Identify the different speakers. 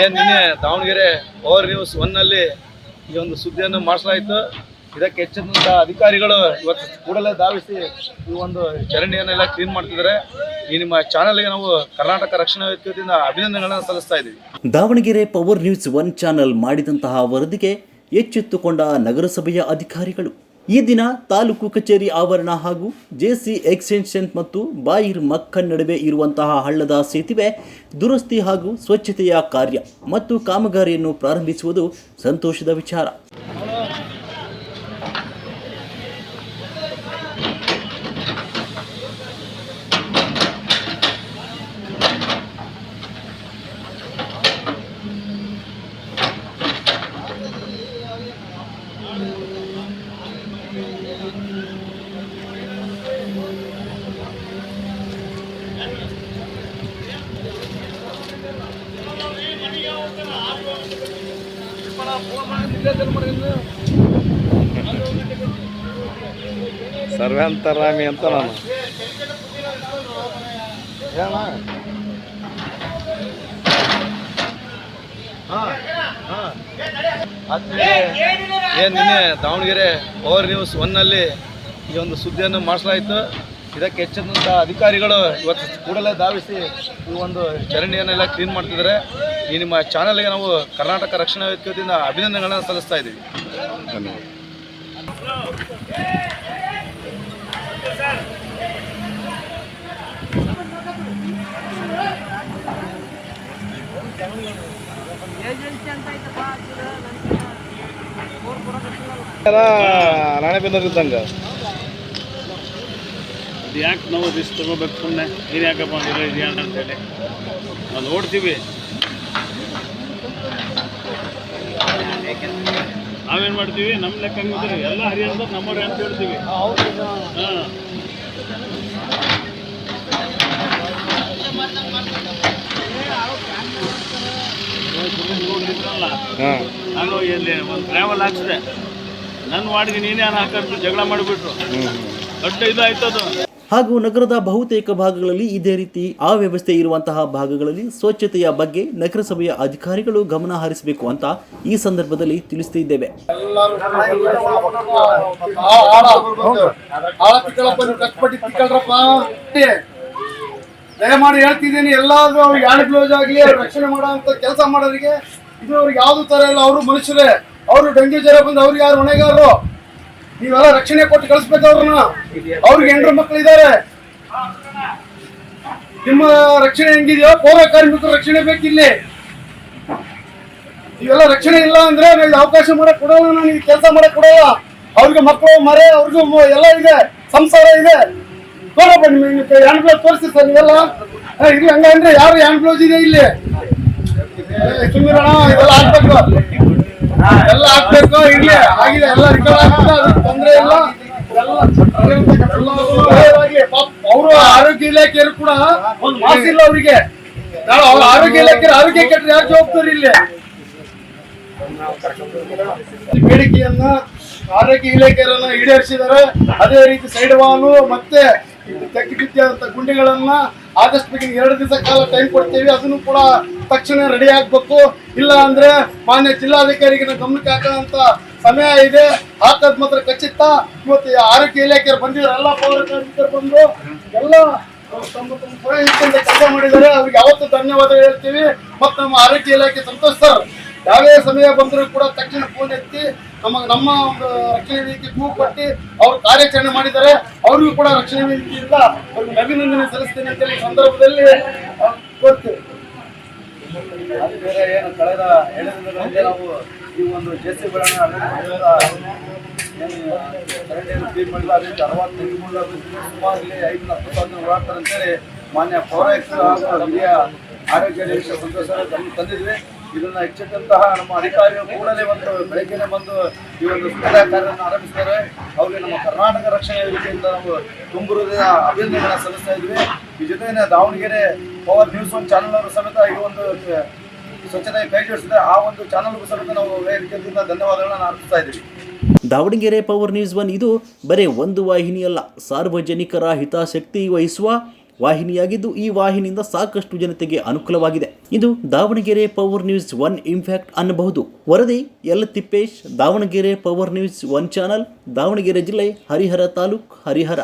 Speaker 1: ನಿನ್ನೆ Davanagere power news 1ನಲ್ಲಿ ಈ ಒಂದು ಸುದ್ದಿಯನ್ನು ಮಾಡಿಸಲಾಯಿತು. ಇದಕ್ಕೆ ಹೆಚ್ಚಿನ ಅಧಿಕಾರಿಗಳು ಇವತ್ತು ಕೂಡಲೇ ಧಾವಿಸಿ ಈ ಒಂದು ಚರಂಡಿಯನ್ನೆಲ್ಲ ಕ್ಲೀನ್ ಮಾಡ್ತಿದ್ದಾರೆ. ಈ ನಿಮ್ಮ ಚಾನಲ್ಗೆ ನಾವು ಕರ್ನಾಟಕ ರಕ್ಷಣಾ ವೇದಿಕೆಯಿಂದ ಅಭಿನಂದನೆಗಳನ್ನು ಸಲ್ಲಿಸ್ತಾ ಇದ್ದೀವಿ.
Speaker 2: ದಾವಣಗೆರೆ ಪವರ್ ನ್ಯೂಸ್ 1 ಚಾನಲ್ ಮಾಡಿದಂತಹ ವರದಿಗೆ ಎಚ್ಚೆತ್ತುಕೊಂಡ ನಗರಸಭೆಯ ಅಧಿಕಾರಿಗಳು ಈ ದಿನ ತಾಲೂಕು ಕಚೇರಿ ಆವರಣ ಹಾಗೂ ಜೆಸಿ ಎಕ್ಸ್ಟೆನ್ಷನ್ ಮತ್ತು ಬಾಯಿರ್ ಮಕ್ಕನ್ ನಡುವೆ ಇರುವಂತಹ ಹಳ್ಳದ ಸೇತುವೆ ದುರಸ್ತಿ ಹಾಗೂ ಸ್ವಚ್ಛತೆಯ ಕಾರ್ಯ ಮತ್ತು ಕಾಮಗಾರಿಯನ್ನು ಪ್ರಾರಂಭಿಸುವುದು ಸಂತೋಷದ ವಿಚಾರ.
Speaker 1: ಸರ್ವಂತರಾಮಿ ಅಂತ ನಾನು ನಿನ್ನೆ ದಾವಣಗೆರೆ ಪವರ್ ನ್ಯೂಸ್ 1ನಲ್ಲಿ ಈ ಒಂದು ಸುದ್ದಿಯನ್ನು ಮಾಡಿಸಲಾಯಿತು. ಇದಕ್ಕೆ ಹೆಚ್ಚಿನ ಅಧಿಕಾರಿಗಳು ಇವತ್ತು ಕೂಡಲೇ ಧಾವಿಸಿ ಈ ಒಂದು ಚರಂಡಿಯನ್ನೆಲ್ಲ ಕ್ಲೀನ್ ಮಾಡ್ತಿದ್ದಾರೆ. ಈ ನಿಮ್ಮ ಚಾನಲ್ಗೆ ನಾವು ಕರ್ನಾಟಕ ರಕ್ಷಣಾ ವೇದಿಕೆಯಿಂದ ಅಭಿನಂದನೆಗಳನ್ನು ಸಲ್ಲಿಸ್ತಾ ಇದ್ದೀವಿ. ಧನ್ಯವಾದ. ರಾಣೆಬೆನ್ನೂರಿದ್ದಂಗೆ
Speaker 3: ಅದು ಯಾಕೆ ನಾವು ರಿಸ್ಕ್ ತೊಗೋಬೇಕು? ಸುಮ್ಮನೆ ನೀರು ಯಾಕಪ್ಪ ಇದೆಯಾ ಅಂತೇಳಿ ನಾವು ನೋಡ್ತೀವಿ. ನಾವೇನು ಮಾಡ್ತೀವಿ, ನಮ್ಮ ಲೆಕ್ಕ ಹಂಗಿದ್ರೆ ಎಲ್ಲ ಹರಿಯಂತ ನಮ್ಮವ್ರೆ ಅಂತ ಹೇಳ್ತೀವಿ. ನೋಡಿದ್ರಲ್ಲ, ನಾನು ಎಲ್ಲಿ ಒಂದು ಟ್ರಾವೆಲ್ ಹಾಕ್ಸಿದೆ, ನನ್ನ ವಾರ್ಡ್ಗೆ ನೀನೇ ಹಾಕಿದ್ರು ಜಗಳ ಮಾಡಿಬಿಟ್ರು, ದೊಡ್ಡ ಇದು ಆಯ್ತದು.
Speaker 2: ಹಾಗೂ ನಗರದ ಬಹುತೇಕ ಭಾಗಗಳಲ್ಲಿ ಇದೇ ರೀತಿ ಅವ್ಯವಸ್ಥೆ ಇರುವಂತಹ ಭಾಗಗಳಲ್ಲಿ ಸ್ವಚ್ಛತೆಯ ಬಗ್ಗೆ ನಗರಸಭೆಯ ಅಧಿಕಾರಿಗಳು ಗಮನ ಹರಿಸಬೇಕು ಅಂತ ಈ ಸಂದರ್ಭದಲ್ಲಿ ತಿಳಿಸುತ್ತಿದ್ದೇವೆ.
Speaker 4: ದಯಮಾಡಿ ಹೇಳ್ತಿದ್ದೀನಿ, ಎಲ್ಲಾದ್ರೂ ಅವ್ರಿಗೆ ಹ್ಯಾಂಡ್ ಗ್ಲೌಸ್ ಆಗಲಿ ರಕ್ಷಣೆ ಮಾಡುವಂತ ಕೆಲಸ ಮಾಡೋರಿಗೆ ಇದು ಅವ್ರಿಗೆ ಯಾವ್ದು ತರ ಇಲ್ಲ. ಅವರು ಮನುಷ್ಯರೇ, ಅವರು ಡೆಂಗ್ಯೂ ಜ್ವರ ಬಂದು ಅವ್ರಿಗೆ ಯಾರು ಹೊಣೆಗಾರರು? ನೀವೆಲ್ಲ ರಕ್ಷಣೆ ಕೊಟ್ಟು ಕಳಿಸ್ಬೇಕು ಅವ್ರನ್ನ. ಅವ್ರಿಗೆ ಹೆಂಡ್ರ ಮಕ್ಳು ಇದ್ದಾರೆ. ನಿಮ್ಮ ರಕ್ಷಣೆ ಹೆಂಗಿದೆಯೋ ಪೌರ ಕಾರ್ಮಿಕರು ರಕ್ಷಣೆ ಬೇಕಿಲ್ಲಿ. ಇವೆಲ್ಲ ರಕ್ಷಣೆ ಇಲ್ಲ ಅಂದ್ರೆ ನಾವು ಅವಕಾಶ ಮಾಡಕ್ ಕೊಡೋಲ್ಲ, ನಾನು ಕೆಲಸ ಮಾಡಕ್ ಕೊಡೋಲ್ಲ. ಅವ್ರಿಗೆ ಮಕ್ಕಳು ಮರೆ, ಅವ್ರಿಗೂ ಎಲ್ಲ ಇದೆ, ಸಂಸಾರ ಇದೆ. ನೋಡಪ್ಪ ನಿಮ್ಮ ಹ್ಯಾಂಡ್ ಗ್ಲೌಸ್ ತೋರಿಸಿ ಸರ್. ನೀವೆಲ್ಲ ಇಲ್ಲಿ ಹಂಗಂದ್ರೆ ಯಾರು ಹ್ಯಾಂಡ್ ಗ್ಲೌಸ್ ಇದೆ ಇಲ್ಲಿ? ಸುಮ್ಮಿರೋಣ, ಇದೆಲ್ಲ ಹಾಕ್ಬೇಕು, ಎಲ್ಲ ಹಾಕ್ಬೇಕು. ಇರ್ಲಿ ಆಗಿದೆ, ಎಲ್ಲ ರಿಕವರ್ ಆಗ್ತದೆ, ಅದಕ್ಕೆ ತೊಂದರೆ ಇಲ್ಲ. ಅವರು ಆರೋಗ್ಯ ಇಲಾಖೆಯರು ಕೂಡ ಒಂದು ಮಾಸ್ ಇಲ್ಲ ಅವರಿಗೆ. ನಾಳೆ ಅವ್ರ ಆರೋಗ್ಯ ಇಲಾಖೆ ಆರೋಗ್ಯ ಕೆಟ್ಟರೆ ಯಾರು ಜವಾಬ್ದಾರಿ ಇಲ್ಲಿ? ಬೇಡಿಕೆಯನ್ನ ಆರೋಗ್ಯ ಇಲಾಖೆಯರನ್ನ ಈಡೇರಿಸಿದ್ದಾರೆ. ಅದೇ ರೀತಿ ಸೈಡ್ ವಾಲು ಮತ್ತೆ ತೆಗೆದಿದ್ದಂತ ಗುಂಡಿಗಳನ್ನ ಆದಷ್ಟು ಬೇಗ 2 ದಿವಸ ಕಾಲ ಟೈಮ್ ಕೊಡ್ತೇವೆ. ಅದನ್ನು ಕೂಡ ತಕ್ಷಣ ರೆಡಿ ಆಗ್ಬೇಕು. ಇಲ್ಲ ಅಂದ್ರೆ ಮಾನ್ಯ ಜಿಲ್ಲಾಧಿಕಾರಿಗೆ ಗಮನಕ್ಕೆ ಹಾಕುವಂತ ಸಮಯ ಇದೆ. ಹಾಕದ್ ಮಾತ್ರ ಖಚಿತ. ಇವತ್ತು ಆರೋಗ್ಯ ಇಲಾಖೆಯರು ಬಂದಿದ್ದಾರೆ, ಎಲ್ಲ ಪೌರ ಕಾರ್ಮಿಕರು ಬಂದು ಎಲ್ಲ ಕೆಲಸ ಮಾಡಿದ್ದಾರೆ. ಅವ್ರಿಗೆ ಯಾವತ್ತೂ ಧನ್ಯವಾದ ಹೇಳ್ತೀವಿ. ಮತ್ತು ನಮ್ಮ ಆರೋಗ್ಯ ಇಲಾಖೆ ಸಂತೋಷ್ ಸರ್ ಯಾವೇ ಸಮಯ ಬಂದರೂ ಕೂಡ ತಕ್ಷಣ ಫೋನ್ ಎತ್ತಿ ನಮ್ಮ ಒಂದು ರಕ್ಷಣೆ ವೇದಿಕೆ ಕೂಗು ಕೊಟ್ಟು ಅವರು ಕಾರ್ಯಾಚರಣೆ ಮಾಡಿದ್ದಾರೆ. ಅವ್ರಿಗೂ ಕೂಡ ರಕ್ಷಣೆ ವೇದಿಕೆಯಿಂದ ಅವ್ರಿಗೆ ಅಭಿನಂದನೆ ಸಲ್ಲಿಸ್ತೇನೆ ಅಂತ ಈ ಸಂದರ್ಭದಲ್ಲಿ ಕೊಡ್ತೇವೆ.
Speaker 1: ಬೇರೆ ಏನು ಕಳೆದ 7 ದಿನಗಳಿಂದ ನಾವು ಈ ಒಂದು ಜೆಸಿಬಿಗಳನ್ನು ಚರಂಡಿಯನ್ನು ಕ್ಲೀನ್ ಮಾಡಿಲ್ಲ. ಅದರಿಂದ 60 ತೆಗೆದುಕೊಂಡು ಸುಮಾರು 5-10,000 ಓಡಾಡ್ತಾರೆ ಅಂತೇಳಿ ಮಾನ್ಯ ಪೌರಾಯುಕ್ತರು ಹಾಗೂ ಹಿರಿಯ ಆರೋಗ್ಯ ನಿರೀಕ್ಷಕ ಸಂತೋಷ ಗಮನ ತಂದಿದ್ವಿ. ಇದನ್ನ ಹೆಚ್ಚಿದಂತಹ ನಮ್ಮ ಅಧಿಕಾರಿಗಳು ಕೂಡಲೇ ಒಂದು ಬೆಳಗ್ಗೆನೆ ಬಂದು ಈ ಒಂದು ಸ್ವಚ್ಛತಾ ಕಾರ್ಯವನ್ನು ಆರಂಭಿಸಿದ್ದಾರೆ. ಅವರಿಗೆ ನಮ್ಮ ಕರ್ನಾಟಕ ರಕ್ಷಣಾ ವೇದಿಕೆಯಿಂದ ನಾವು ತುಂಬುವುದ ಅಭಿನಂದನೆಗಳನ್ನು ಸಲ್ಲಿಸ್ತಾ ಇದ್ವಿ. ಈ ಜೊತೆಗೆ ದಾವಣಗೆರೆ ಪವರ್ ನ್ಯೂಸ್ 1 ಚಾನಲ್ ಅವರು ಸಮೇತ ಈ ಒಂದು ಸ್ವಚ್ಛತೆ ಕೈ ಜೋಡಿಸಿದೆ. ಆ ಒಂದು ಚಾನಲ್ಗೂ ಸಮೇತ ನಾವು ವೇದಿಕೆಯಿಂದ ಧನ್ಯವಾದಗಳನ್ನು ಅರ್ಪಿಸ್ತಾ ಇದ್ದೀವಿ.
Speaker 2: ದಾವಣಗೆರೆ ಪವರ್ ನ್ಯೂಸ್ 1 ಇದು ಬರೀ ಒಂದು ವಾಹಿನಿಯಲ್ಲ, ಸಾರ್ವಜನಿಕರ ಹಿತಾಸಕ್ತಿ ವಹಿಸುವ ವಾಹಿನಿಯಾಗಿದ್ದು ಈ ವಾಹಿನಿಯಿಂದ ಸಾಕಷ್ಟು ಜನತೆಗೆ ಅನುಕೂಲವಾಗಿದೆ. ಇದು ದಾವಣಗೆರೆ ಪವರ್ ನ್ಯೂಸ್ 1 ಇಂಪ್ಯಾಕ್ಟ್ ಅನ್ನಬಹುದು. ವರದಿ L Tippesh, Davanagere power news 1 channel, Davanagere ಜಿಲ್ಲೆ, ಹರಿಹರ ತಾಲೂಕು, ಹರಿಹರ.